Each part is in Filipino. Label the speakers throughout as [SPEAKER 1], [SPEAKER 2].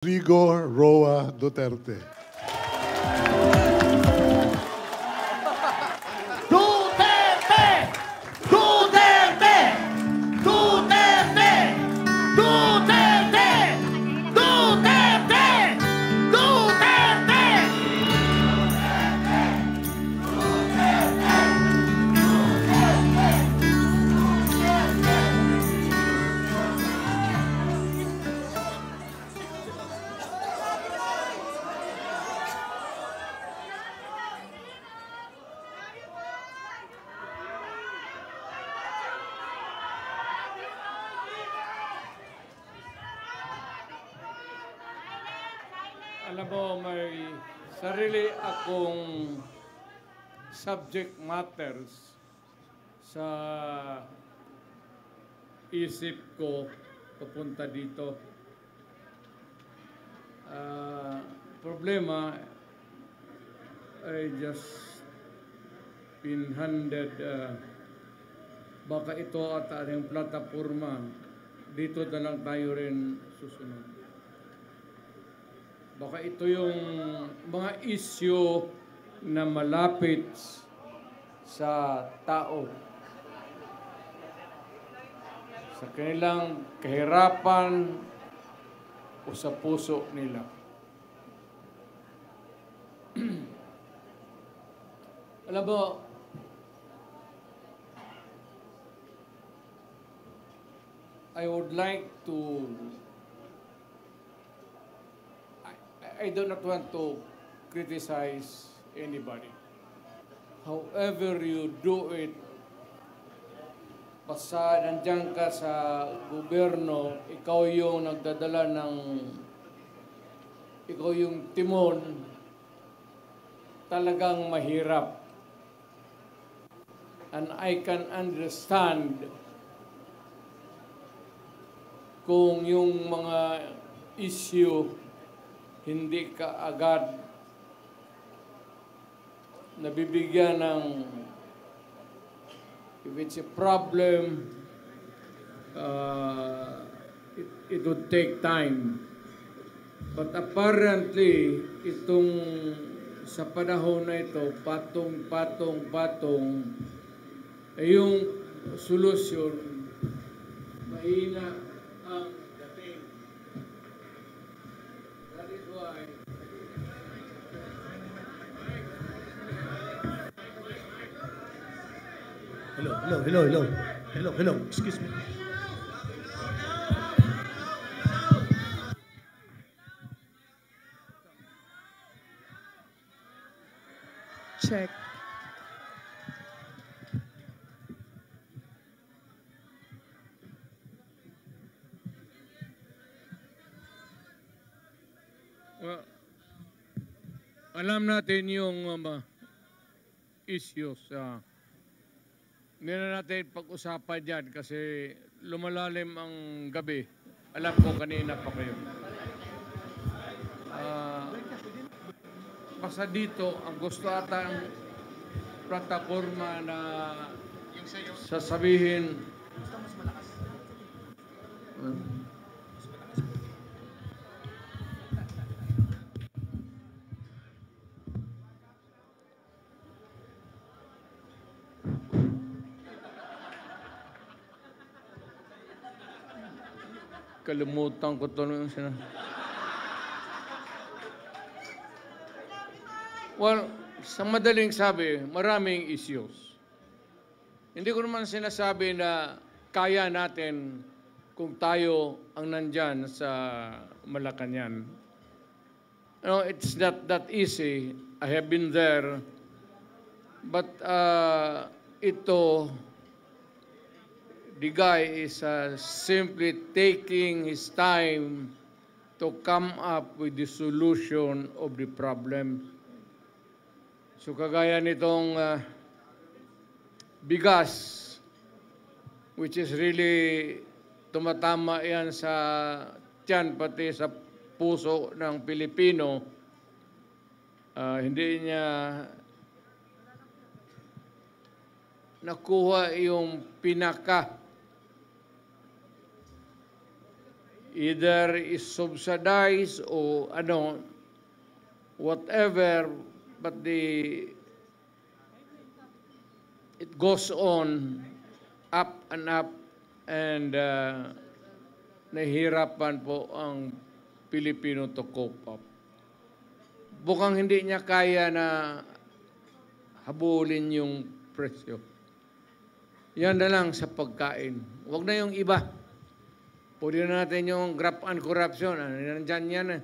[SPEAKER 1] Rodrigo Roa Duterte.
[SPEAKER 2] Duterte! Duterte! Duterte! Duterte! Duterte! Duterte!
[SPEAKER 3] Alam mo, may sarili akong subject matters sa isip ko papunta dito. Problema, I just been handed baka ito at yung plataforma, dito na lang tayo rin susunod. Baka ito yung mga issue na malapit sa tao. Sa kanilang kahirapan o sa puso nila. Alam mo, I would like to I do not want to criticize anybody. However you do it, basta nandiyan ka sa gobyerno, ikaw yung nagdadala ikaw yung timon, talagang mahirap. And I can understand kung yung mga issue hindi ka agad nabibigyan ng, if it's a problem, it would take time. But apparently, itong sa panahon na ito, patong, yung solusyon, mahina ang dating. That is why
[SPEAKER 2] Hello. Excuse me.
[SPEAKER 4] Check.
[SPEAKER 3] well, alam natin yung issues. Hindi na natin pag-usapan yan kasi lumalalim ang gabi. Alam ko kanina pa kayo. Basta dito, ang gusto ata ang plataforma na sasabihin. Kalimutan ko ito yung Well, sa madaling sabi, maraming issues. Hindi ko naman sinasabi na kaya natin kung tayo ang nandyan sa Malacanang. No, it's not that easy. I have been there. But the guy is simply taking his time to come up with the solution of the problem. So kagaya nitong bigas, which is really tumatama yan sa tiyan, pati sa puso ng Pilipino, hindi niya nakuha yung pinaka either is subsidized o ano, whatever, but it goes on up and nahihirapan po ang Pilipino to cope up. Bukang hindi niya kaya na habulin yung presyo. Yan na lang sa pagkain. Huwag na yung iba. Pwede na natin yung graft and corruption. Nandyan yan eh.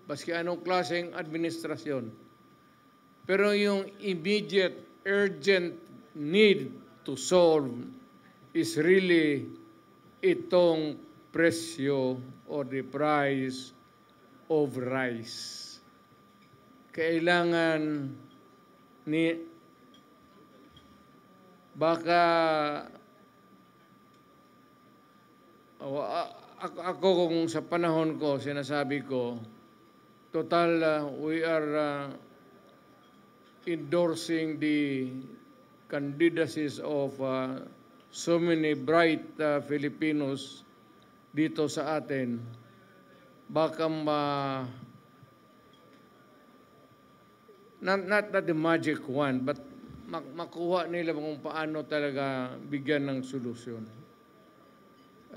[SPEAKER 3] Baski anong klaseng administrasyon. Pero yung immediate, urgent need to solve is really itong presyo or the price of rice. Kailangan ni baka ako kung sa panahon ko sinasabi ko total we are endorsing the candidacies of so many bright Filipinos dito sa atin. Baka not the magic one, but makuha nila kung paano talaga bigyan ng solusyon.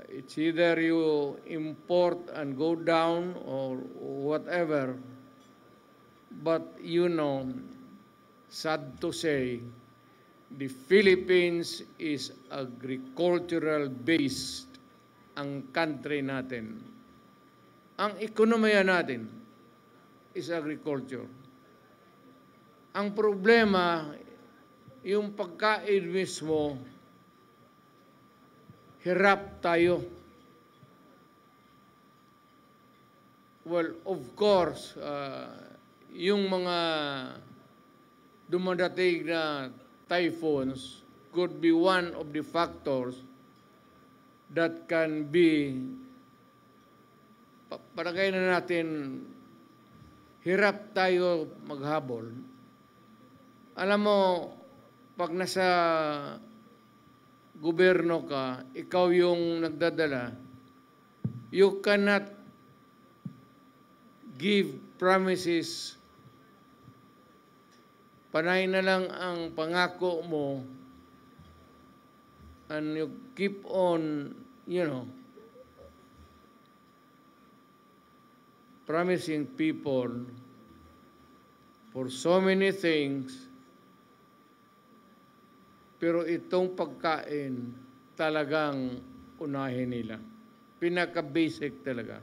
[SPEAKER 3] It's either you import and go down or whatever, but you know, sad to say, the Philippines is agricultural based ang country natin. Ang ekonomiya natin is agriculture. Ang problema, yung pagkain mismo, hirap tayo. Well, of course, yung mga dumadating na typhoons could be one of the factors that can be, palagay na natin, hirap tayo maghabol. Alam mo, pag nasa gobyerno ka, ikaw yung nagdadala, you cannot give promises. Panay na lang ang pangako mo and you keep on, promising people for so many things. Pero itong pagkain, talagang unahin nila. Pinaka-basic talaga.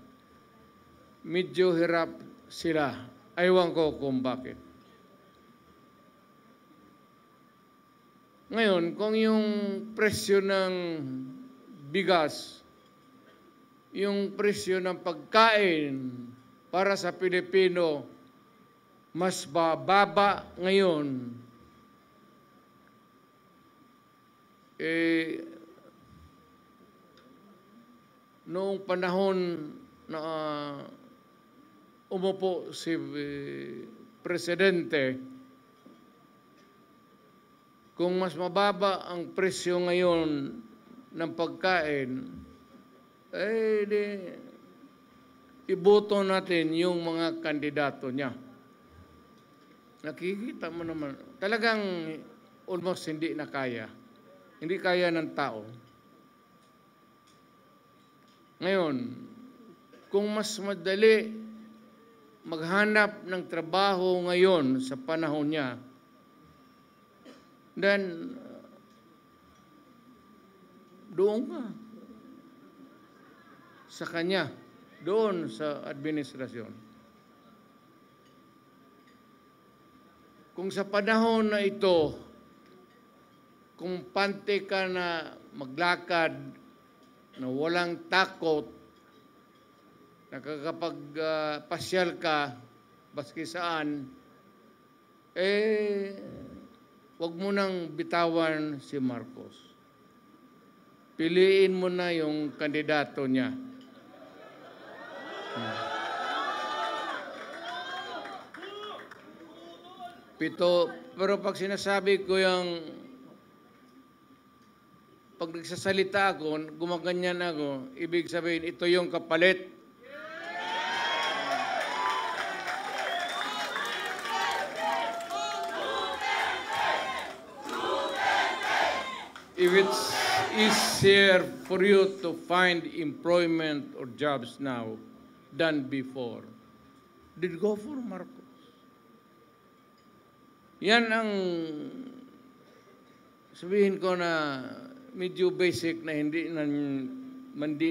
[SPEAKER 3] Medyo hirap sila. Aywan ko kung bakit. Ngayon, kung yung presyo ng bigas, yung presyo ng pagkain para sa Pilipino, mas bababa ngayon, noong panahon na umupo si Presidente, kung mas mababa ang presyo ngayon ng pagkain, iboto natin yung mga kandidato niya. Nakikita mo naman, talagang almost hindi na kaya. Hindi kaya ng tao. Ngayon, kung mas madali maghanap ng trabaho ngayon sa panahon niya, then doon ka sa kanya, doon sa administrasyon. Kung sa panahon na ito, kung pante ka na maglakad, na walang takot, nakakapagpasyal ka, baski saan, wag mo nang bitawan si Marcos. Piliin mo na yung kandidato niya. Pero pag sinasabi ko yung pag nagsasalita ako, gumaganyan ako, ibig sabihin, ito yung kapalit. If it's easier for you to find employment or jobs now than before, did go for Marcos. Yan ang sabihin ko na medyo basic na hindi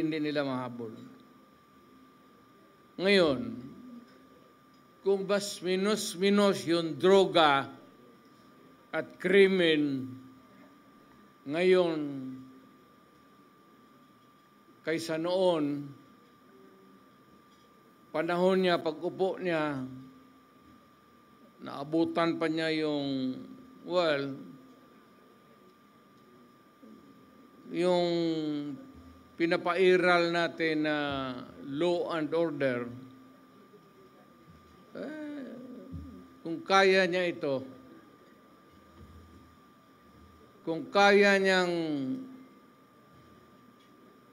[SPEAKER 3] nila mahabol. Ngayon, kung bas minus yung droga at krimen ngayon kaysa noon, panahon niya, pag-upo niya, naabutan pa niya yung, yung pinapairal natin na law and order, kung kaya niya ito, kung kaya niyang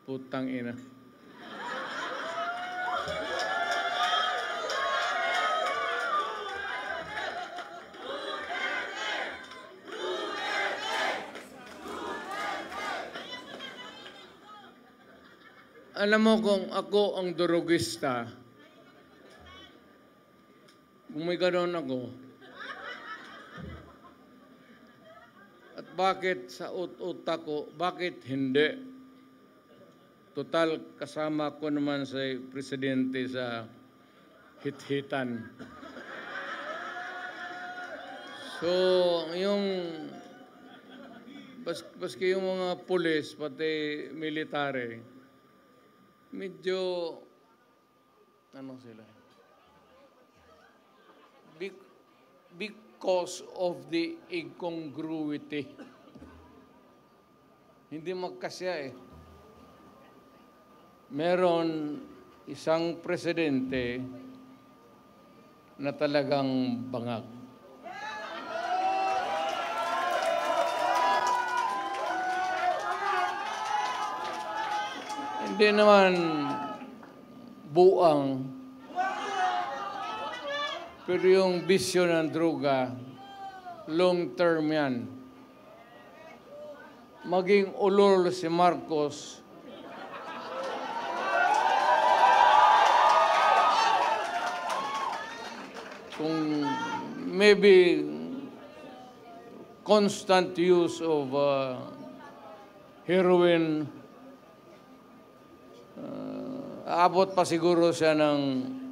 [SPEAKER 3] putang ina. Alam mo kung ako ang durugista, kung may gano'n ako, at bakit sa utak ko, bakit hindi? Total, kasama ko naman sa presidente sa hit-hitan. So, yung baski yung mga pulis, pati military, medyo, ano sila? Because of the incongruity. Hindi magkasya eh. Meron isang presidente na talagang bangag. Hindi naman buang, pero yung bisyo ng droga, long term yan. Maging ulol si Marcos, kung maybe constant use of heroin, aabot pa siguro siya ng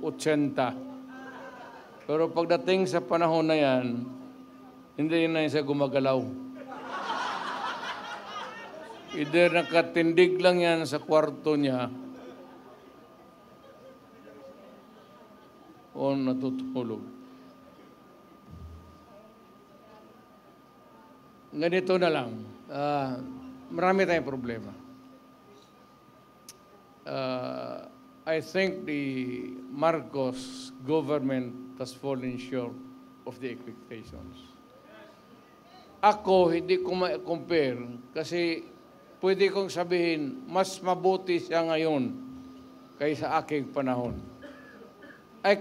[SPEAKER 3] 80. Pero pagdating sa panahon na yan, hindi na siya gumagalaw. Either nakatindig lang yan sa kwarto niya o natutulog. Ganito na lang. Marami tayong problema. I think the Marcos government has fallen short of the expectations. Ako, hindi ko ma-compare kasi pwede kong sabihin, mas mabuti siya ngayon kaysa aking panahon. I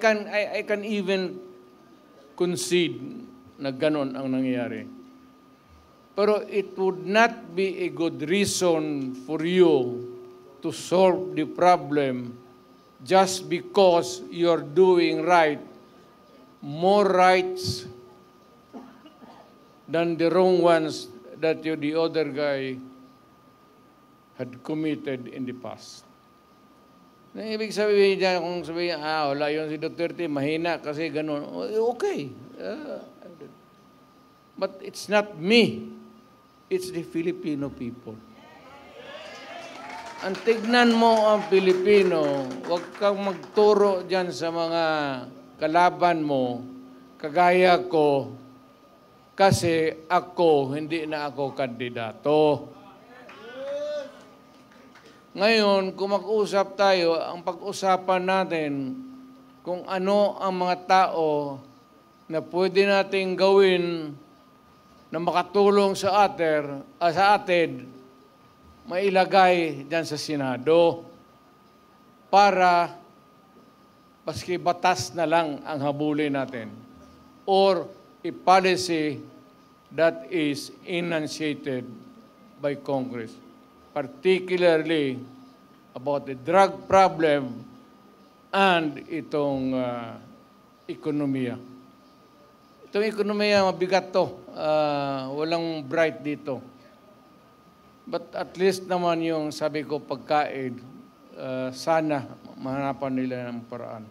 [SPEAKER 3] can even concede na ganon ang nangyayari. Pero it would not be a good reason for you to solve the problem just because you're doing right, more rights than the wrong ones that the other guy had committed in the past. Na ibig sabihin dyan, kung sabihin, wala yun si Duterte, mahina kasi ganun. Okay. But it's not me. It's the Filipino people. Ang tignan mo ang Pilipino, huwag kang magturo dyan sa mga kalaban mo, kagaya ko, kasi ako, hindi na ako kandidato. Ngayon, kung mag-usap tayo, ang pag-usapan natin kung ano ang mga tao na pwede nating gawin na makatulong sa atin mailagay dyan sa Senado para paski batas na lang ang habulin natin or a policy that is enunciated by Congress, particularly about the drug problem and itong ekonomiya. Itong ekonomiya, mabigat to. Walang bright dito. But at least naman yung sabi ko pagkain, sana mahanapan nila ng paraan.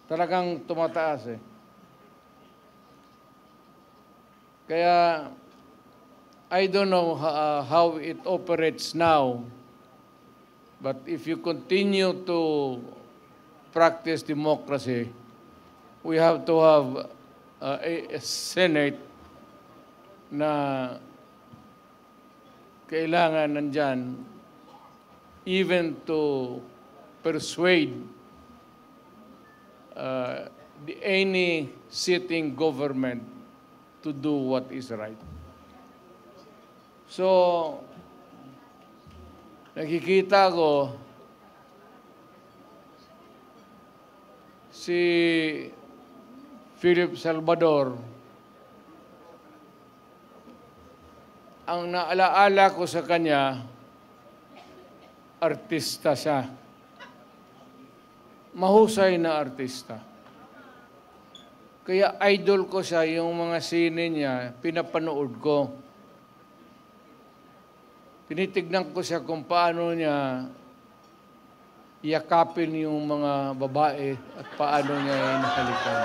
[SPEAKER 3] Talagang tumataas eh. Kaya I don't know how it operates now, but if you continue to practice democracy, we have to have a Senate na kailangan nandyan even to persuade any sitting government to do what is right. So, nakikita ko si Philip Salvador, ang naalaala ko sa kanya, artista siya. Mahusay na artista. Kaya idol ko siya, yung mga sine niya, pinapanood ko. Tinitignan ko siya kung paano niya yakapin yung mga babae at paano niya inahalikan.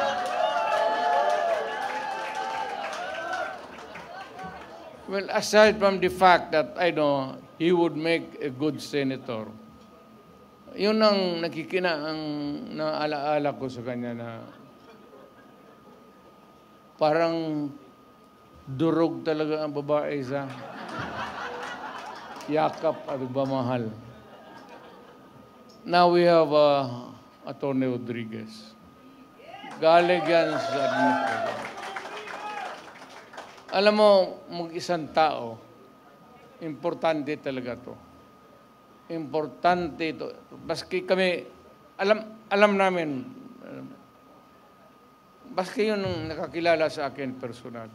[SPEAKER 3] Well, aside from the fact that I know he would make a good senator, yun ang ang naalaala ko sa kanya na parang durog talaga ang babae sa yakap at pagmamahal. Now we have Atty. Rodriguez. Galing yan sa administration. Alam mo, mag-isang tao, importante talaga to. Importante ito. Baski kami, alam namin, baski yun ang nakakilala sa akin personal.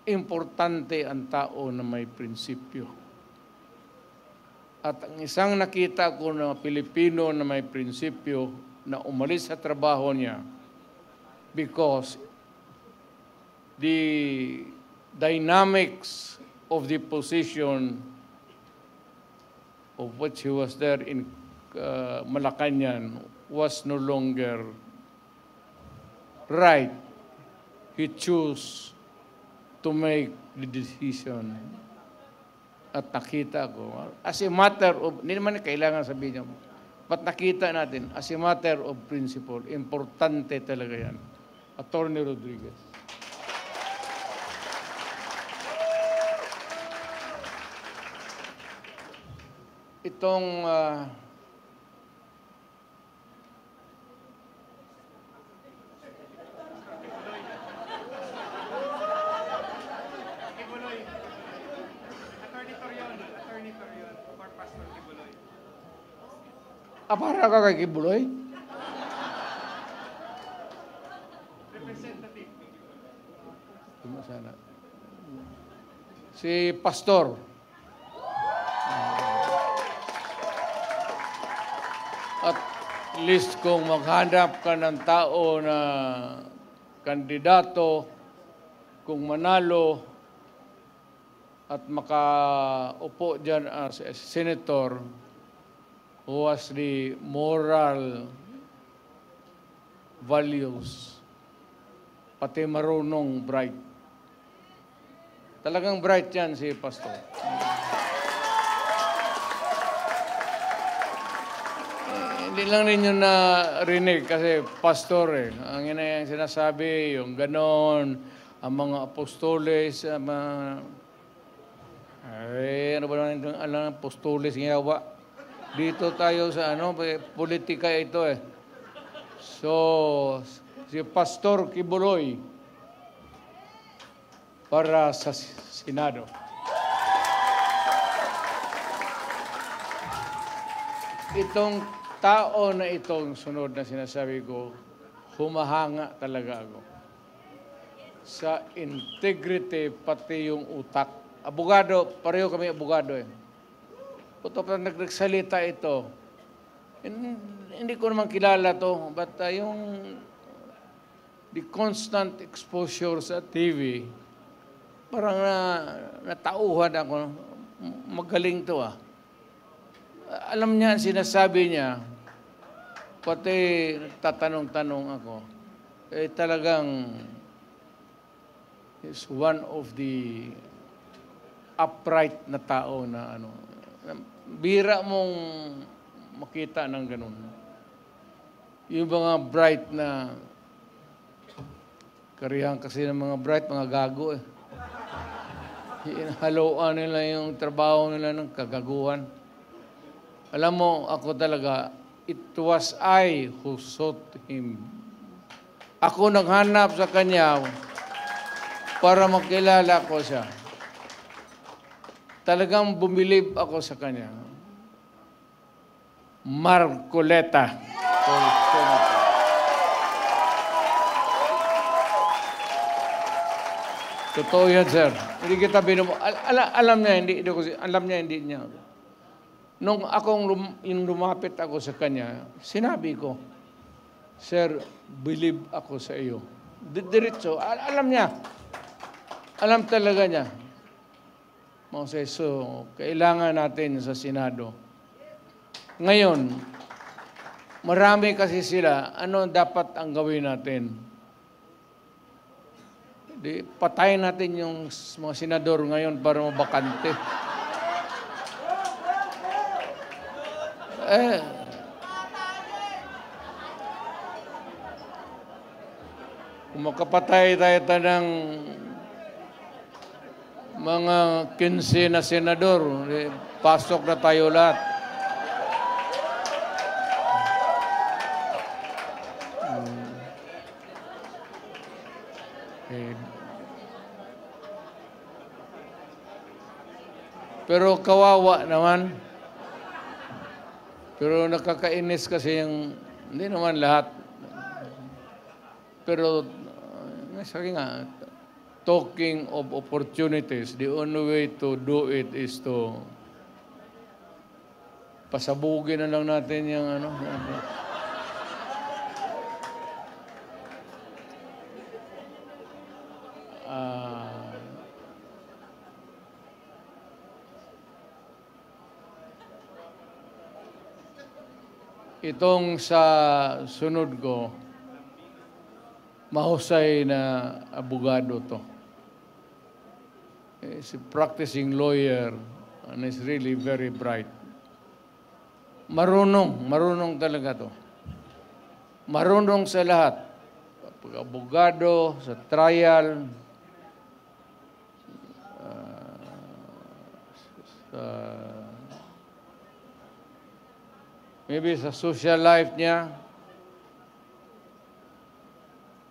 [SPEAKER 3] Importante ang tao na may prinsipyo. At ang isang nakita ko na Pilipino na may prinsipyo na umalis sa trabaho niya because the dynamics of the position of which he was there in Malacanang was no longer right. He chose to make the decision. At nakita ko, as a matter of, hindi naman kailangan sabihin niya, but nakita natin, as a matter of principle, importante talaga yan. Atty. Rodriguez. Itong para ka kay Kibuloy? Representative. Sana. Si Pastor. At least kung maghanap ka ng tao na kandidato, kung manalo at makaupo dyan as a senator, who has the moral values, pati marunong bright. Talagang bright yan si Pastor. Hindi lang ninyo narinig kasi Pastor eh. Ang ina yung sinasabi, yung ganon, ang mga apostoles, ano ba naman yung apostoles ng yawa? Dito tayo sa politika ito eh. So, si Pastor Kibuloy para sa Senado. itong tao na itong sunod na sinasabi ko, humahanga talaga ako sa integrity pati yung utak. Abogado, pareho kami abogado eh. Puto pa nagsalita ito. Hindi ko naman kilala to, but yung the constant exposure sa TV, parang natauhan ako. Magaling to ah. Alam niya, sinasabi niya, pati tatanong-tanong ako, eh talagang is one of the upright na tao na ano. Bira mong makita ng ganun. Yung mga bright na, karihan kasi ng mga bright, mga gago eh. Hinahaluan nila yung trabaho nila ng kagaguhan. Alam mo, ako talaga, it was I who sought him. Ako naghanap sa kanya para makilala ko siya. Talagang bumilib ako sa kanya. Marcoleta. Totoo yan, sir. Hindi kita alam niya, hindi niya. Nung lumapit ako sa kanya, sinabi ko, Sir, believe ako sa iyo. Diretso, alam niya. Alam talaga niya. So, kailangan natin sa Senado. Ngayon, marami kasi sila, ano dapat ang gawin natin? Patayin natin yung mga senador ngayon para mabakante. Kung makapatay tayo ng mga 15 na senador, pasok na tayo lahat. Pero kawawa naman. Pero nakakainis kasi yung, hindi naman lahat. Pero, sabi nga, talking of opportunities, the only way to do it is to pasabugin na lang natin yung ano. Itong sa sunod ko, mahusay na abogado to. He's a practicing lawyer and is really very bright. Marunong talaga to. Marunong sa lahat. Pag-abogado, sa trial, maybe sa social life niya,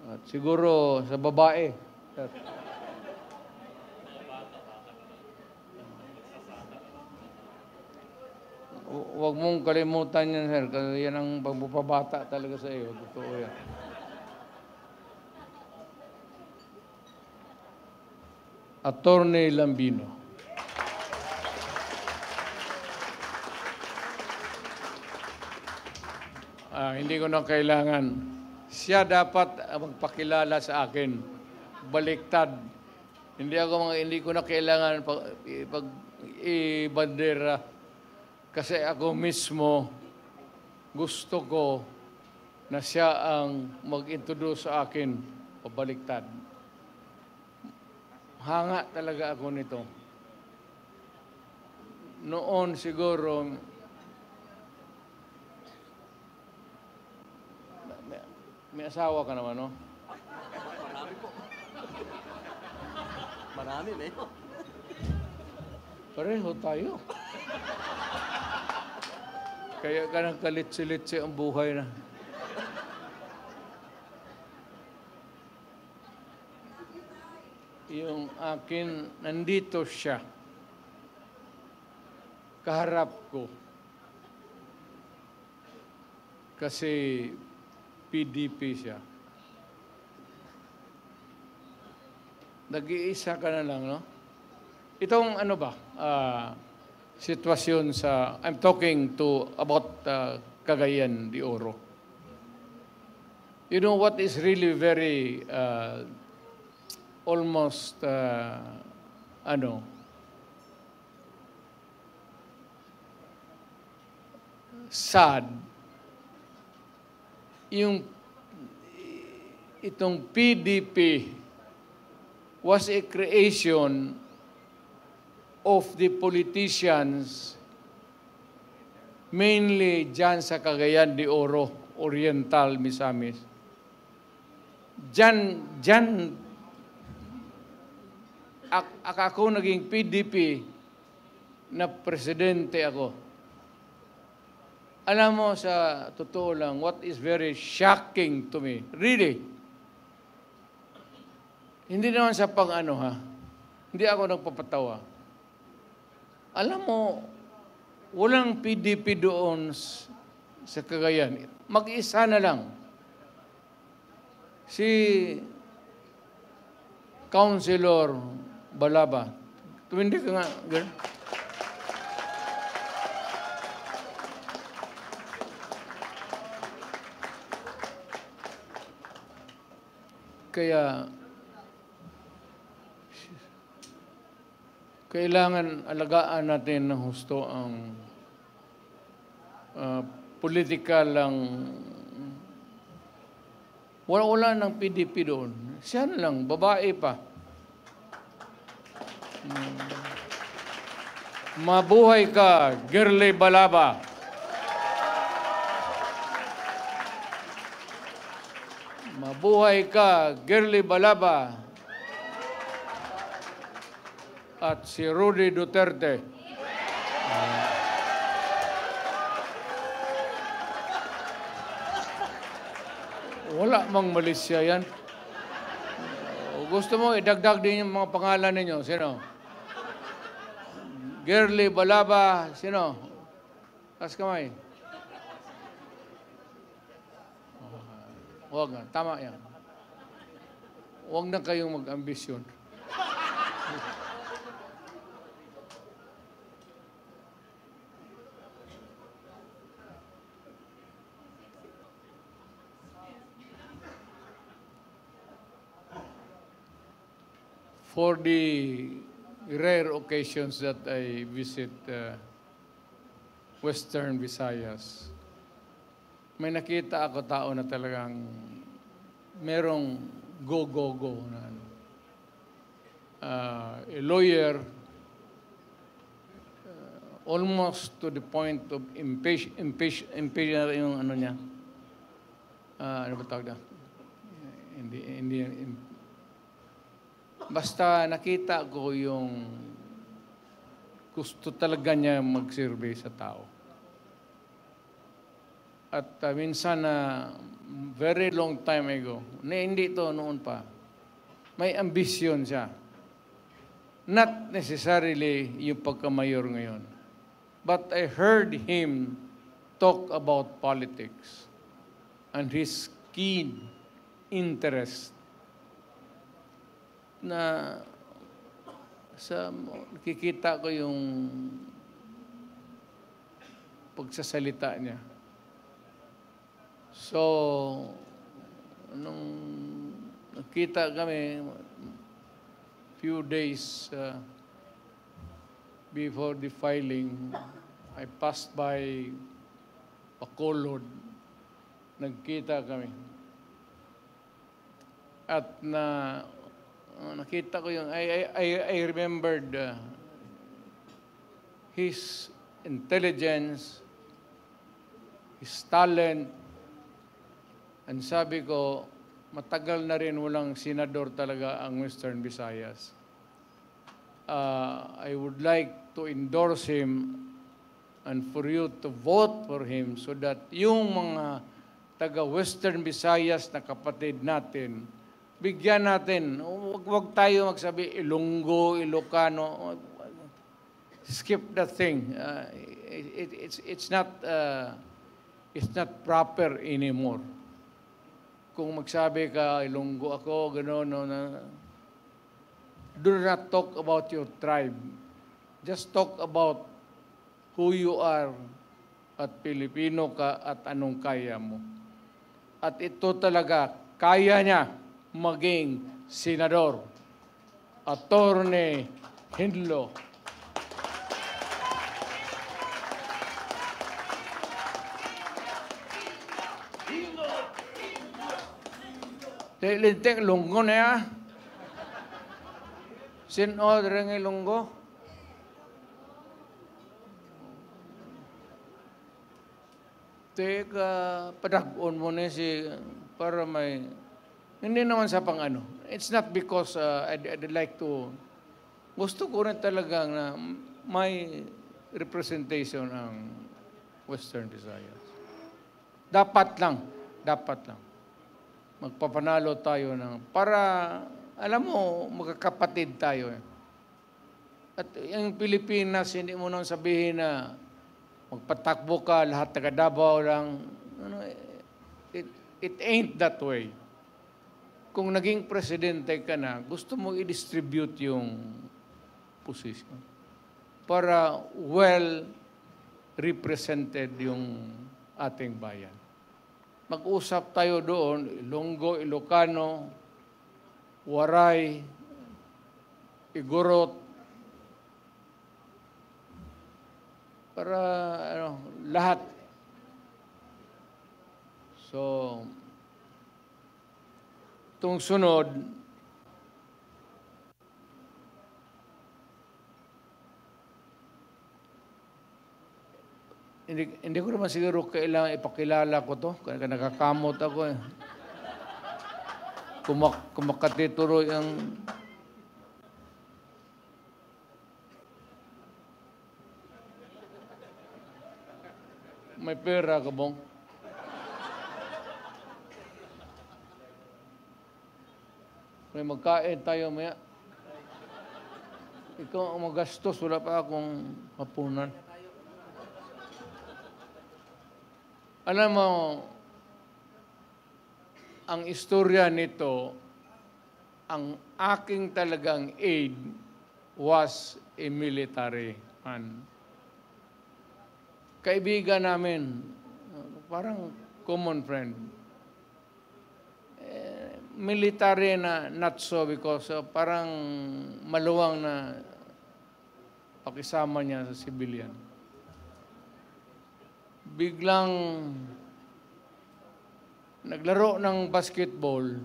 [SPEAKER 3] at siguro sa babae. Huwag mong kalimutan yan, sir, kasi yan ang pagpapabata talaga sa iyo. Totoo yan. Attorney Lambino. Hindi ko na kailangan. Siya dapat magpakilala sa akin. Baliktad. Hindi ko na kailangan ibandera. Kasi ako mismo, gusto ko na siya ang mag-introduce sa akin. Pabaliktad. Hanga talaga ako nito. Noon siguro, may asawa ka naman, no?
[SPEAKER 2] Marami po. Marami, Mayor.
[SPEAKER 3] Pareho tayo. Kaya ka nang kalitsi-litsi ang buhay na. Yung akin, nandito siya. Kaharap ko. Kasi PDP siya. Nag-iisa ka na lang, no? Itong ano ba, sitwasyon sa, I'm talking about Cagayan de Oro. You know what is really very, almost, sad, itong PDP was a creation of the politicians mainly dyan sa Cagayan de Oro, Oriental, Misamis. Dyan, ako naging PDP na presidente ako. Alam mo, sa totoo lang, what is very shocking to me, really, hindi naman sa pang-ano ha, hindi ako nagpapatawa. Alam mo, walang PDP doon sa Cagayan. Mag-isa na lang. Si Councilor Balaba. Tumindi ka nga, girl. Kaya, kailangan alagaan natin ng husto ang political ang wala ng PDP doon. Siya na lang, babae pa. Mabuhay ka, Girly Balaba. Mabuhay ka, Girly Balaba. At si Rudy Duterte. Wala mang Malaysia yan. Gusto mo, idagdag din yung mga pangalan ninyo. Sino? Girly Balaba. Sino? Taas kamay. Huwag na. Tama yan. Huwag na kayong mag-ambisyon. For the rare occasions that I visit Western Visayas, may nakita ako tao na talagang merong go na a lawyer almost to the point of impatient yung ano niya. Ano ba tawag na? Basta nakita ko yung gusto talaga niya mag-survey sa tao. At minsan very long time ago, hindi ito noon pa, may ambisyon siya. Not necessarily yung pagkamayor ngayon. But I heard him talk about politics and his keen interest na nakikita ko yung pagsasalita niya. So, nung nakita kami few days before the filing, I passed by Bacolod. Nagkita kami. At nakita ko yung, I remembered his intelligence, his talent, and sabi ko, matagal na rin walang senador talaga ang Western Visayas. I would like to endorse him and for you to vote for him so that yung mga taga-Western Visayas na kapatid natin, bigyan natin. Huwag tayo magsabi Ilonggo, Ilocano. Skip that thing. It's not is not proper anymore. Kung magsabi ka, Ilonggo ako, gano'n, no, do not talk about your tribe. Just talk about who you are at Pilipino ka at anong kaya mo. At ito talaga, kaya niya maging senador. Attorney Hinlo. Lintik lunggo na ya. Sino rin ng lunggo? Teka, padagon mo na si para may hindi naman sa pang ano. It's not because I'd like to gusto ko rin talagang na may representation ang Western Visayas. Dapat lang. Magpapanalo tayo ng, para, alam mo, magkakapatid tayo. At yung Pilipinas, hindi mo nang sabihin na magpatakbo ka, lahat taga Davao lang. It ain't that way. Kung naging presidente ka na, gusto mo i-distribute yung position para well represented yung ating bayan. Mag-usap tayo doon, Ilonggo, Ilocano, Waray, Igorot, para lahat. So, itong sunod, hindi ko naman siguro kailangan ipakilala ko to. Kaya nakakamot ako eh. Kumakati tuloy ang... May pera ka bong? May magkain tayo maya. Ikaw ang magastos, wala pa akong hapunan. Alam mo, ang istorya nito, ang aking talagang aide was a military man. Kaibigan namin, parang common friend. Military na not so because parang maluwang na pakisama niya sa civilian. Biglang naglaro ng basketball,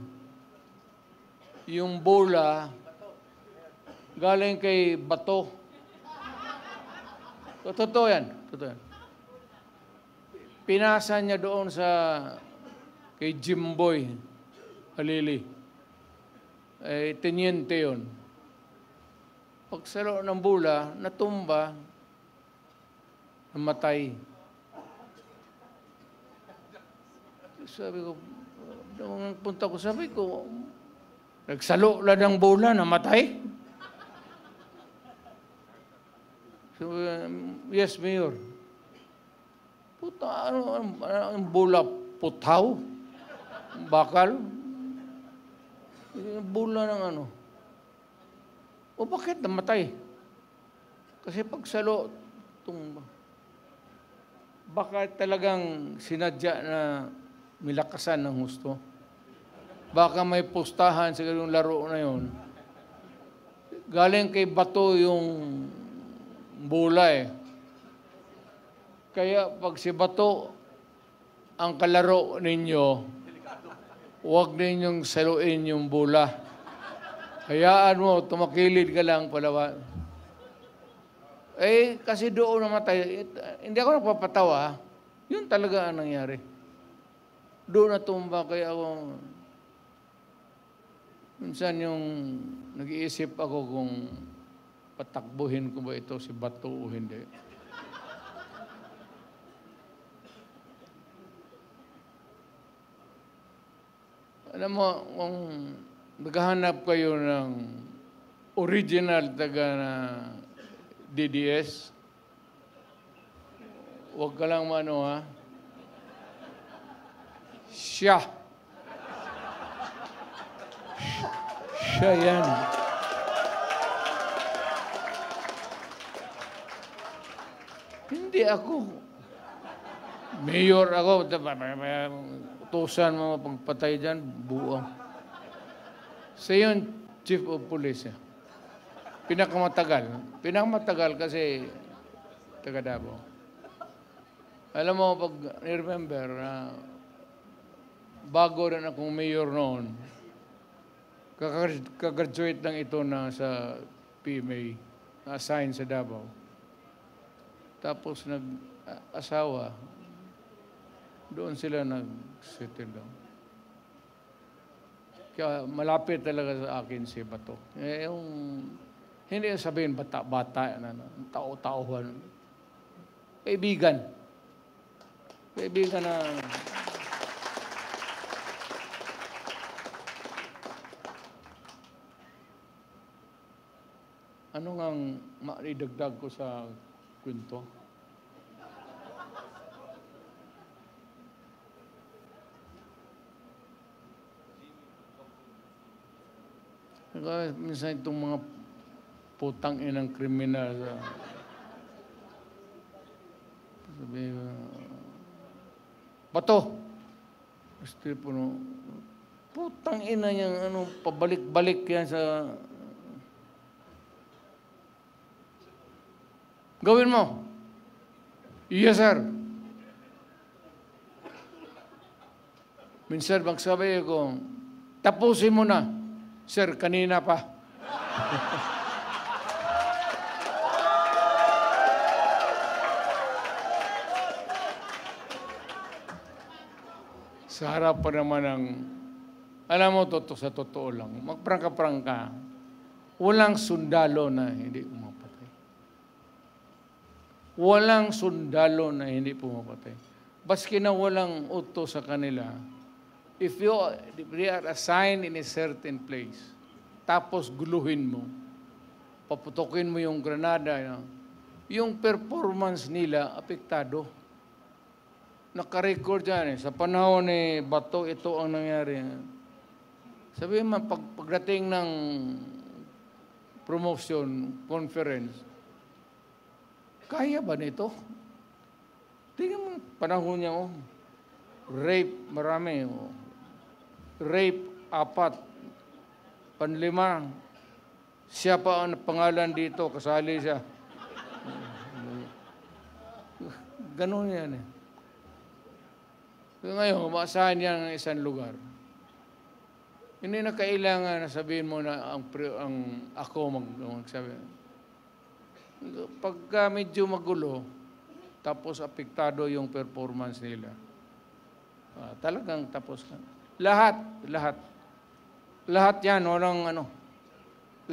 [SPEAKER 3] yung bola galing kay Bato. Totoo yan. Pinasa niya doon sa kay Jimboy Halili. Teniente yun. Pagsalo ng bola, natumba, namatay. Sabi ko, nung punta ko, sabi ko, nagsalo lang ng bola, namatay? So, yes, Mayor. Puta, ang bola, putaw? Bakal? Bola ng ano? O bakit namatay? Kasi pagsalo, tumba. Baka talagang sinadya na milakasan ng husto. Baka may postahan sa ganung laro na yon. Galing kay Bato yung bola eh. Kaya pag si Bato ang kalaro ninyo, huwag ninyong saluin yung bola. Hayaan mo, tumakilid ka lang palawa. Kasi doon namatay. Hindi ako nagpapatawa. Yun talaga ang nangyari. Doon natumba kaya ako. Minsan yung nag-iisip ako kung patakbuhin ko ba ito si Bato o hindi. Alam mo, kung naghahanap kayo ng original taga na DDS, huwag ka lang mano ha. Siya. Siya yan. Hindi ako. Mayor ako. Utusan mga pagpatay dyan, buo. Siya yung chief of police. Pinakamatagal. Pinakamatagal kasi taga Davao. Alam mo, pag remember, bago rin akong mayor noon, kakagraduate lang ito na sa PMA, na-assign sa Davao. Tapos nag-asawa, doon sila nag-settle down. Kaya malapit talaga sa akin si Bato. Hindi sabihin bata-bata, tao-tauhan. Kaibigan. Kaibigan na... Ano ngang maidagdag ko sa kwento? Minsan itong mga putang inang kriminal. Sabi, Bato! Puno, putang ina niyang pabalik-balik yan sa... Gawin mo. Yes, sir. Minsan magsabi ko, tapusin mo na. Sir, kanina pa. Sa harap pa naman ng, alam mo, sa totoo lang, magprangka-prangka, walang sundalo na hindi umapatay. Walang sundalo na hindi pumapatay. Baski na walang uto sa kanila, if they are assigned in a certain place, tapos guluhin mo, paputokin mo yung granada, yung performance nila apektado. Naka-record yan. Sa panahon ni Bato, ito ang nangyari. Sabihin mo, pagdating ng promotion, conference, kaya ba nito? Tingnan mo, panahon niya, rape, marami. Rape, 4. Panlima, siya pa ang pangalan dito, kasali siya. Ganun yan eh. Ngayon, maasahan yan ng isang lugar. Hindi na kailangan na sabihin mo na ako magsabi. Pagka medyo magulo, tapos apektado yung performance nila, talagang tapos ka. Lahat. Lahat yan, walang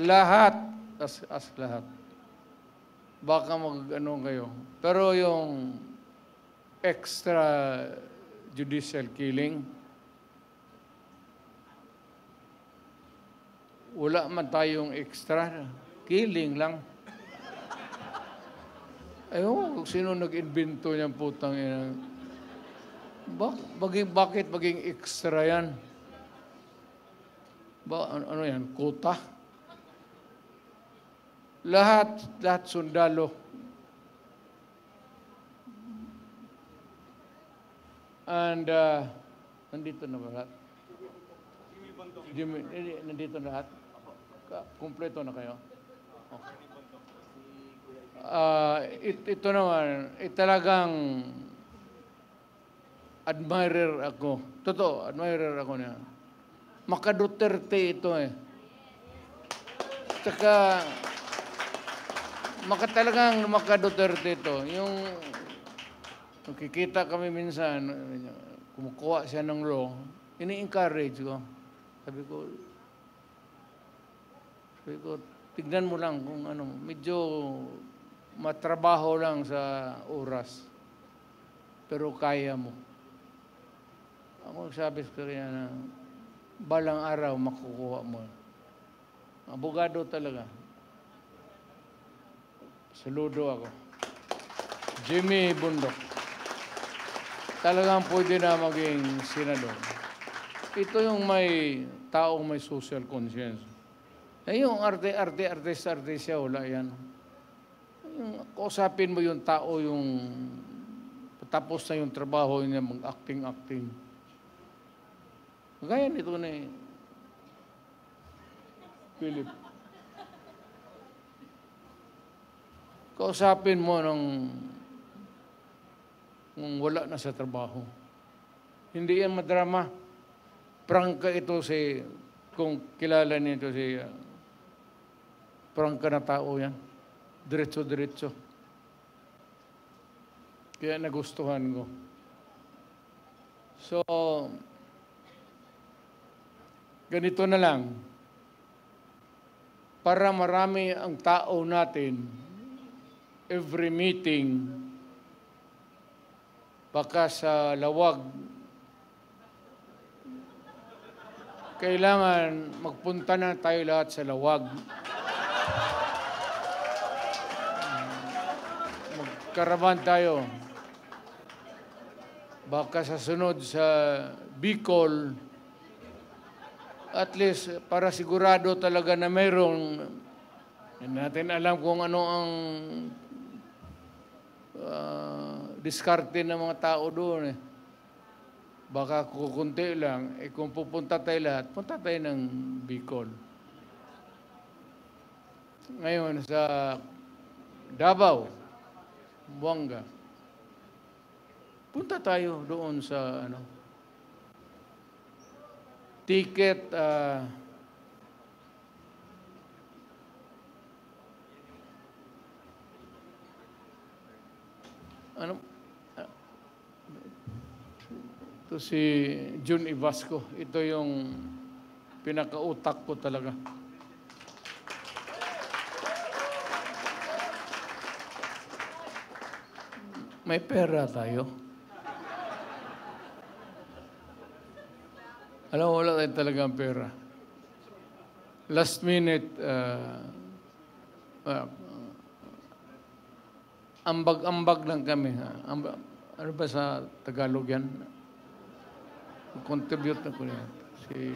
[SPEAKER 3] lahat, as lahat. Baka kayo. Pero yung extra judicial killing, wala man tayong extra killing lang. Ayun, sino nag-invento niyang putang ina? Bakit maging extra yan? Ano yan? Kota? Lahat sundalo. And, nandito na ba lahat? Jimmy, nandito na lahat? Kompleto na kayo? Okay. Ito naman, talagang admirer ako. Totoo, admirer ako niya. Maka-Duterte ito eh. Tsaka, talagang maka-Duterte ito. Yung nakikita kami minsan, kumukuha siya ng law, ini-encourage ko. Sabi ko, tignan mo lang kung medyo matrabaho lang sa oras. Pero kaya mo. Ako sabi ko kaya na, balang araw makukuha mo. Abogado talaga. Saludo ako. Jimmy Bundok. talagang pwede na maging senador. Ito yung may taong may social conscience. Eh yung artista, wala yan. Yung kausapin mo yung tao, yung tapos na yung trabaho niya, mag-acting. Gaya nito na eh. Philip. Kausapin mo nung wala na sa trabaho. Hindi yan madrama. Prangka ito kung kilala nito prangka na tao yan. Diretso. Kaya nagustuhan ko. So, ganito na lang. Para marami ang tao natin, every meeting, baka sa lawag, kailangan magpunta na tayo lahat sa lawag. Magkaraban tayo. Baka sa sunod sa Bicol, at least para sigurado talaga na mayroong, natin alam kung ano ang diskarte ng mga tao doon eh. Baka kukunti lang, kung pupunta tayo lahat, punta tayo ng Bicol. Ngayon sa Davao, Buanga, punta tayo doon sa ticket, ito si Jun Ibasco. Ito yung pinakautak ko talaga. May pera tayo. Alam mo, wala tayo talagang pera. Last minute, ambag-ambag lang kami. Ano ba sa Tagalog yan? Contribute na ko yan. Si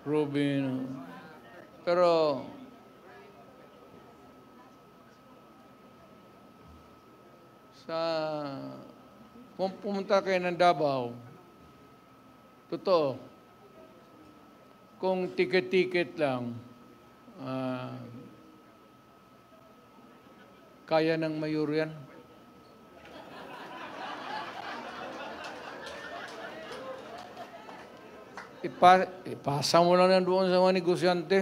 [SPEAKER 3] Robin. Pero kung pumunta kayo ng Davao, totoo, kung ticket-ticket lang, kaya ng mayor yan. Ipasa mo lang yan doon sa mga negosyante.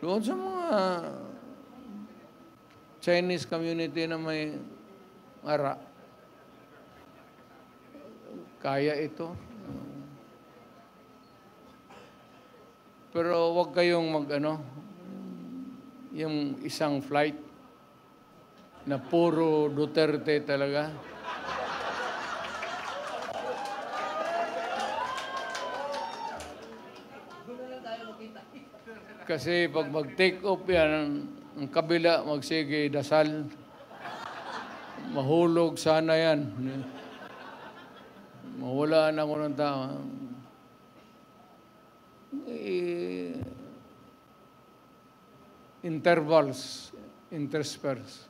[SPEAKER 3] Doon sa mga Chinese community na may ara. Kaya ito. Pero wag kayong yung isang flight na puro Duterte talaga. Kasi pag mag-take off yan, ang kabila magsige dasal. Mahulog sana yan. Mawalaan ako ng tao. Intervals, intersperse.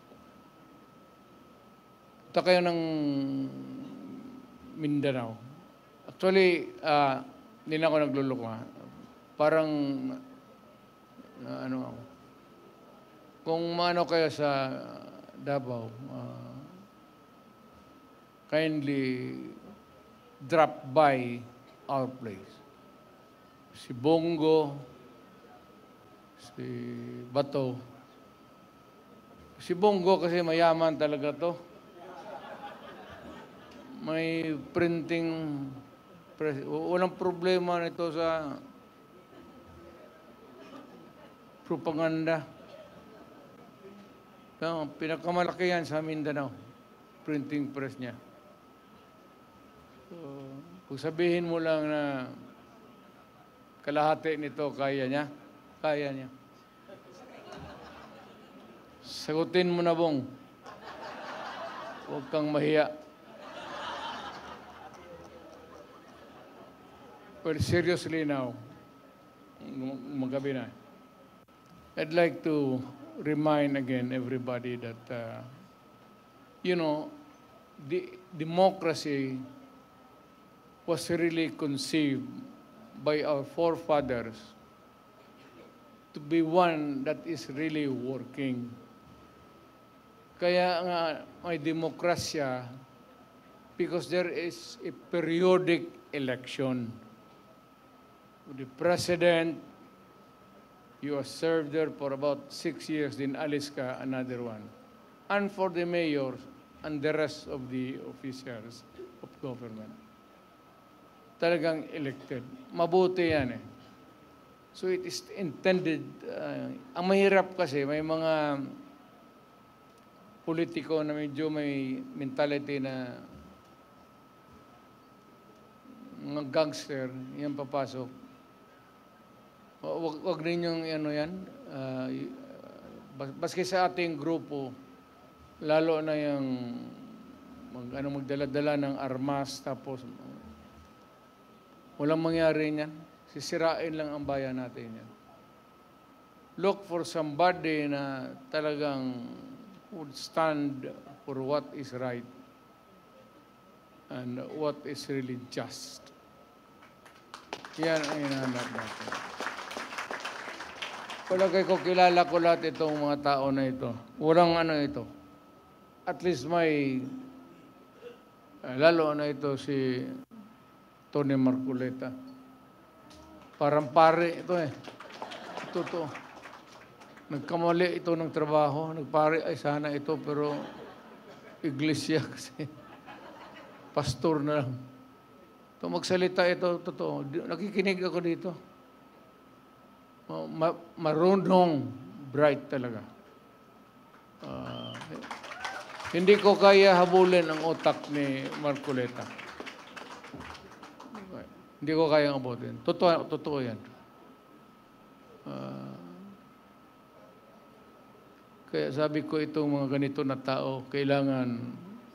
[SPEAKER 3] Punta kayo ng Mindanao. Actually, hindi na ako nagluloko. Parang, kung maano kayo sa Davao, kindly drop by our place. Si Bongo, si Bato. Si Bongo kasi mayaman talaga to. May printing press. Walang problema nito sa propaganda. Pinakamalaki yan sa Mindanao. Printing press niya. So, kung sabihin mo lang na kalahati nito, kaya niya. Kaya niya. Sagutin mo na, Bong. Huwag kang mahiya. But seriously now, magabi na. I'd like to remind again everybody that, the democracy was really conceived by our forefathers to be one that is really working. Kaya nga may demokrasya because there is a periodic election. The president, you are served there for about 6 years, then alis ka, another one. And for the mayors and the rest of the officials of government. Talagang elected. Mabuti yan eh. So it is intended, ang mahirap kasi may mga politiko na medyo may mentality na mga gangster, yan papasok. Wag ninyong yan. Baski sa ating grupo, lalo na yung magdala-dala ng armas, tapos walang mangyari niyan. Sisirain lang ang bayan natin yan. Look for somebody na talagang would stand for what is right and what is really just. Yan ang hinahanap natin. Palagay ko, kilala ko lahat itong mga tao na ito. Walang ito. At least may, lalo na ito si Tony Marcoleta. Parang pare ito eh. Totoo. Nagkamali ito ng trabaho. Nagpare, ay sana ito, pero iglesia kasi. Pastor na lang. Ito magsalita ito, totoo. Nakikinig ako dito. Marunong, bright talaga. Hindi ko kaya habulin ang utak ni Marcoleta. Hindi ko kaya abutin. Totoo yan. Kaya sabi ko itong mga ganito na tao, kailangan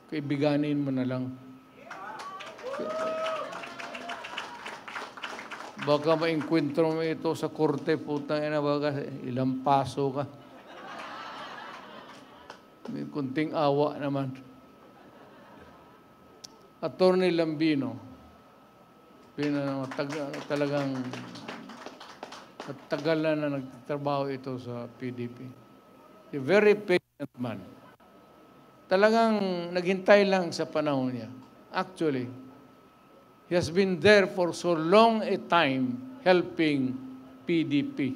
[SPEAKER 3] kaibiganin mo na lang. Baka ma-enkwentro mo ito sa korte, putang ina, baka ilang paso ka. May kunting awa naman. Attorney Lambino, talagang tagal na nagtatrabaho ito sa PDP. A very patient man. Talagang naghintay lang sa panahon niya. Actually, he has been there for so long a time helping PDP,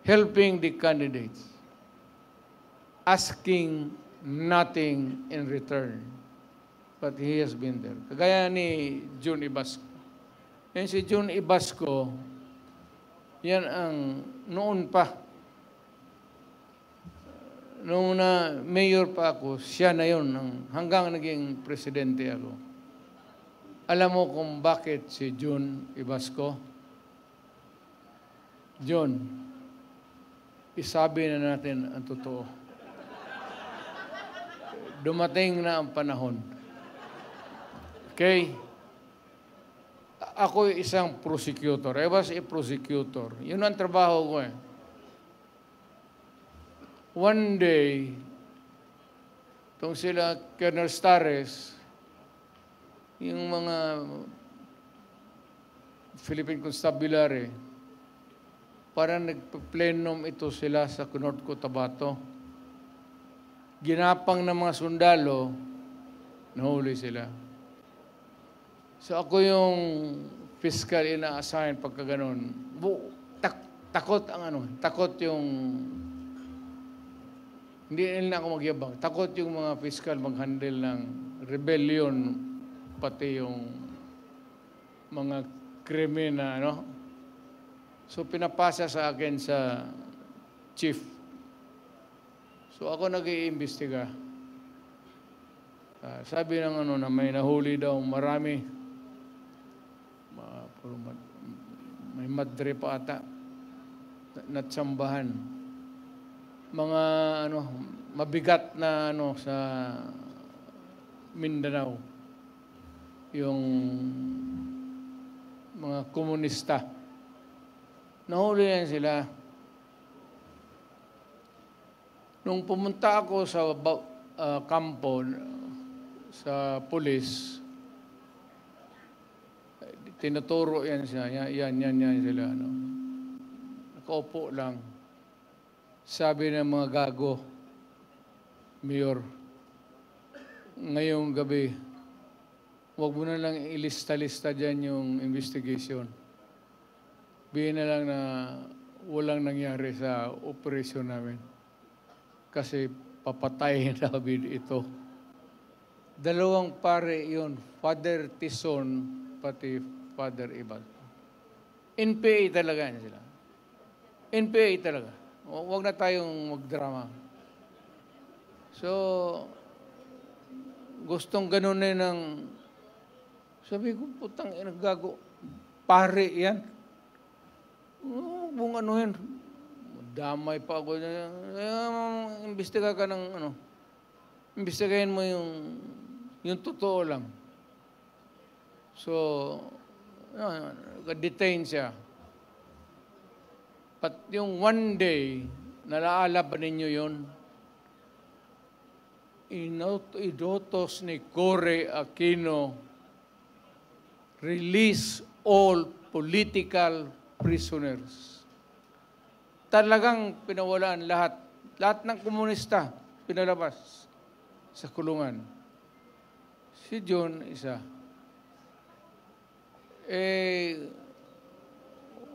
[SPEAKER 3] helping the candidates, asking nothing in return. But he has been there. Kagaya ni June Ibasco. Yan si June Ibasco, yan ang noon pa, noong na mayor pa ako, siya na yun, hanggang naging presidente ako. Alam mo kung bakit si June Ibasco? John, isabi na natin ang totoo. Dumating na ang panahon. Okay? Ako isang prosecutor. I was a prosecutor. Yun ang trabaho ko eh. One day, itong sila Colonel Stares, yung mga Philippine Constabulary, parang nagpa-plenum ito sila sa North Cotabato. Ginapang ng mga sundalo, nahuli sila. So ako yung fiscal ina-assign pagka ganun. Takot ang takot yung, hindi nila ako magyabang, takot yung mga fiscal mag-handle ng rebellion, pati yung mga krimen na, So, pinapasa sa akin sa chief. So, ako nag-iimbestiga. Sabi ng na may nahuli daw marami. May madre pa ata. Natsambahan. Mga, mabigat na, sa Mindanao. Yung mga komunista. Nahuli yan sila. Nung pumunta ako sa kampo, sa pulis, tinuturo yan siya. Yan sila. No? Nakaupo lang. Sabi ng mga gago, Mayor, ngayong gabi, huwag mo na lang ilista-lista dyan yung investigation. Bihin na lang na walang nangyari sa operasyon namin. Kasi papatayin namin ito. Dalawang pare yun, Father Tison, pati Father Ibal. NPA talaga yan sila. NPA talaga. Huwag na tayong magdrama. So, gustong ganun na ng, sabi ko, putang gago, pare yan. Kung ano yan, damay pa ako. Imbestiga ka ng ano, imbestigahin mo yung totoo lang. So, detain siya. But yung one day, nalaala ba ninyo yun? Inutos ni Cory Aquino, release all political prisoners. Talagang pinawalaan lahat. Lahat ng komunista, pinalabas sa kulungan. Si John, isa.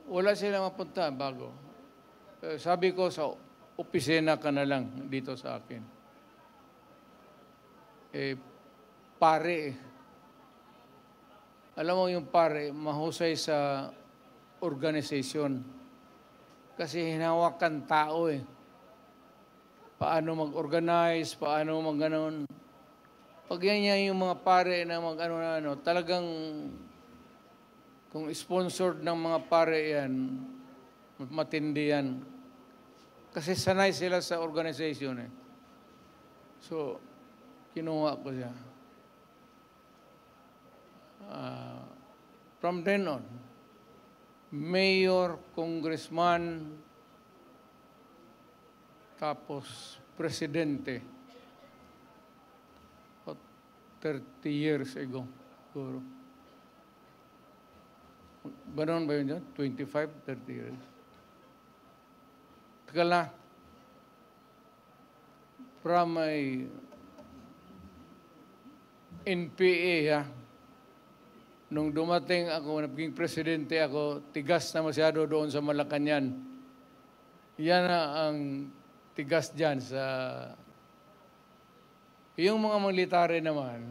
[SPEAKER 3] Wala sila mapunta bago. Sabi ko, sa opisina ka na lang dito sa akin. Pare, alam mo yung pare, mahusay sa organization. Kasi hinawakan tao Paano mag-organize, paano mag-ganon. Pag yan yung mga pare na mag-ano, talagang kung sponsored ng mga pare yan, matindi yan. Kasi sanay sila sa organization So, kinuha ko siya. From then on, mayor, congressman, tapos presidente. 30 years ago. Siguro. Ganon ba yun dyan? 25, 30 years. Tagal na. From my NPA, nung dumating ako, naging presidente ako, tigas na masyado doon sa Malacanang. Yan na ang tigas dyan sa... Yung mga military naman,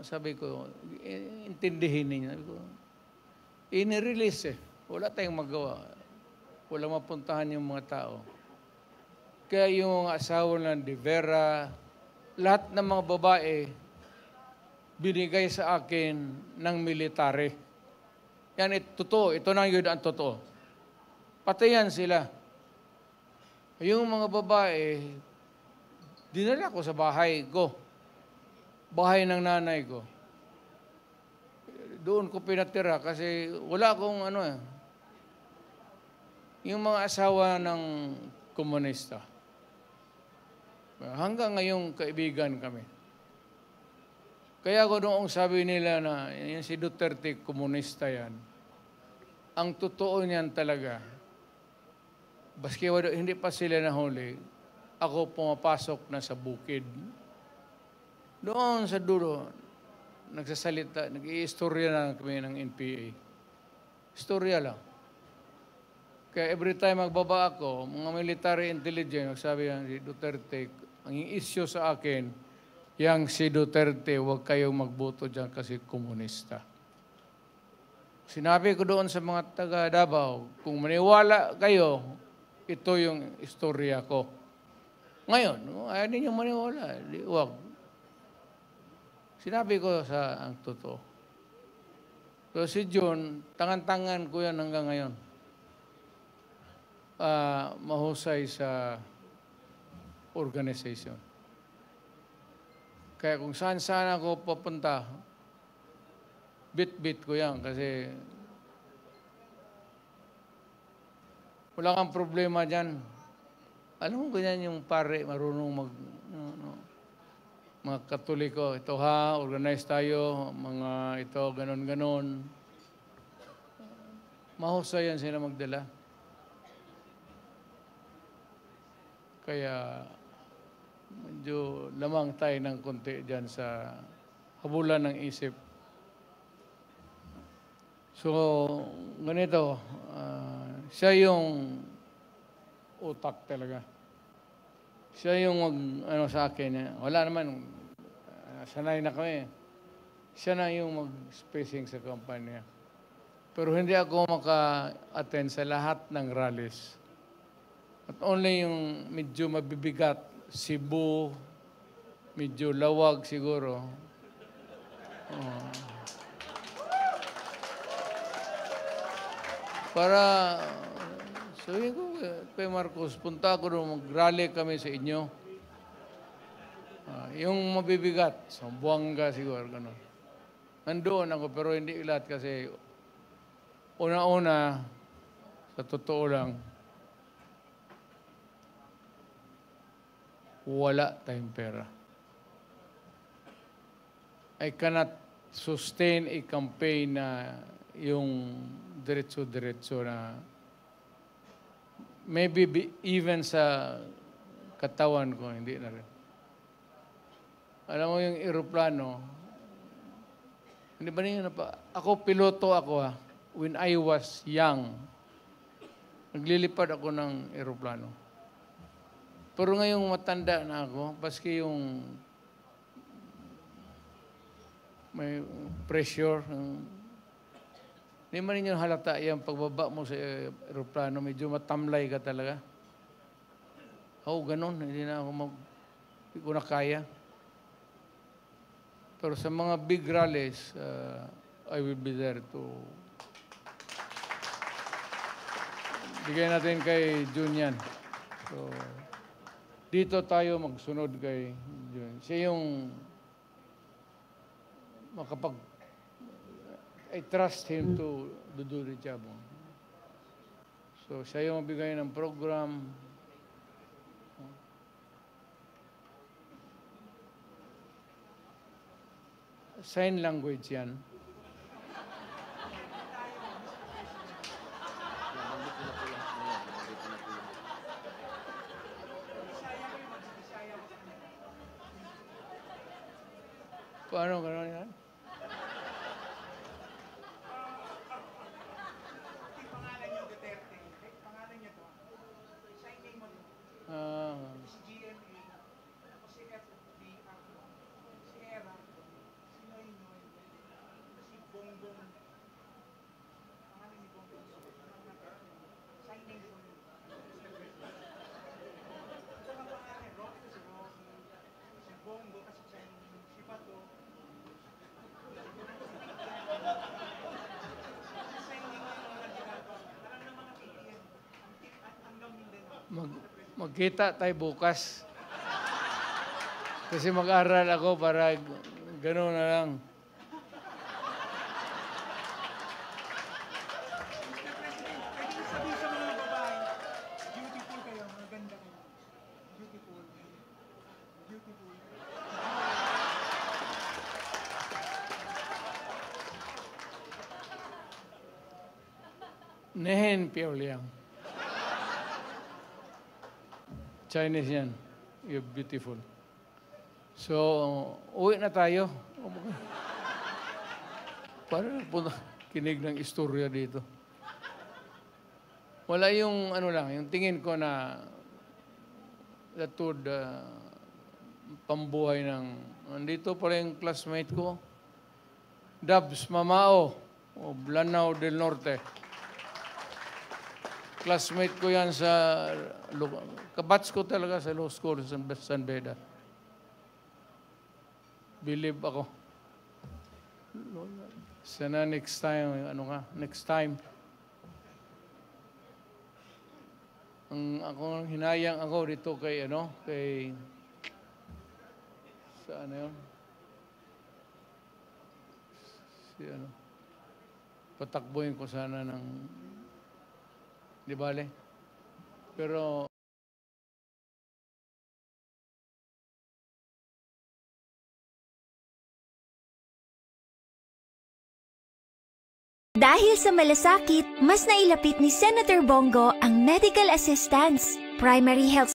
[SPEAKER 3] sabi ko, intindihin ninyo. Sabi ko, inirelease Wala tayong magawa. Wala mapuntahan yung mga tao. Kaya yung mga asawa ng De Vera, lahat ng mga babae, binigay sa akin ng military. Yan, totoo. Ito na yun ang totoo. Patayan sila. Yung mga babae, dinala ko sa bahay ko. Bahay ng nanay ko. Doon ko pinatira kasi wala akong yung mga asawa ng komunista. Hanggang ngayong kaibigan kami. Kaya ko noong sabi nila na yung si Duterte, komunista yan. Ang totoo niyan talaga, baski hindi pa sila nahuli, ako pumapasok na sa bukid. Doon sa dulo, nagsasalita, nag-i-istorya na kami ng NPA. Istorya lang. Kaya every time magbaba ako, mga military intelligence, sabi yan si Duterte, ang issue sa akin, yang si Duterte, huwag kayong magboto dyan kasi komunista. Sinabi ko doon sa mga taga Davao, kung maniwala kayo, ito yung istorya ko. Ngayon, ayaw ninyo maniwala. Huwag. Sinabi ko ang totoo. So si John, tangan-tangan ko yan hanggang ngayon. Mahusay sa organization. Kaya kung saan-saan ako papunta, bit-bit ko yan kasi wala kang problema dyan. Alam mo, ganyan yung pare, marunong mga Katoliko. Ito ha, organize tayo, mga ito, ganon-ganon. Mahusay yan sila magdala. Kaya medyo lamang tayo ng konti dyan sa habulan ng isip. So, ganito, siya yung utak talaga. Siya yung sa akin. Wala naman, sanay na kami. Siya na yung mag-spacing sa kampanya. Pero hindi ako maka-attend sa lahat ng rallies. At only yung medyo mabibigat, Cebu, medyo lawag siguro. Para sabihin ko kay Marcos, punta ako doon, mag-rally kami sa inyo. Yung mabibigat, sa Buanga siguro, gano'n. Nandoon ako, pero hindi lahat kasi una-una, sa totoo lang, wala tayong pera. I cannot sustain a campaign na yung diretso-diretso na maybe even sa katawan ko, hindi na rin. Alam mo yung eroplano, hindi ba niyo ako, piloto ako when I was young. Naglilipad ako ng eroplano. Pero ngayong matanda na ako, paski yung may pressure, hindi man ninyo halata yung pagbaba mo sa eroplano, medyo matamlay ka talaga. Ganun, hindi ko na kaya. Pero sa mga big rallies, I will be there to bigay natin kay Jun yan. So, dito tayo magsunod kay Jun. Siya yung I trust him to do the job. So, siya yung mabigay ng program. Sign language yan. Paano gano'n yan? Magkita tayo bukas. Kasi mag-aral ako para gano'n na lang.
[SPEAKER 5] Sabi sa mga babae, beautiful kayo, maganda kayo. Beautiful. Beautiful.
[SPEAKER 3] Nehen Piao Liang. Chinese yan. You're beautiful. So, uwi na tayo. Para kinig ng istorya dito. Wala yung yung tingin ko na pambuhay ng, nandito pala yung classmate ko, Dabs Mamao, o Lanao del Norte. Classmate ko yan sa, kabats ko talaga sa law school sa San Beda. Believe ako. Sana next time, next time. Hinayang ako dito kay, sa yun? Si ano. Patakbuhin ko sana ng... Di bale? Pero...
[SPEAKER 6] Dahil sa malasakit, mas nailapit ni Senator Bongo ang medical assistance, primary health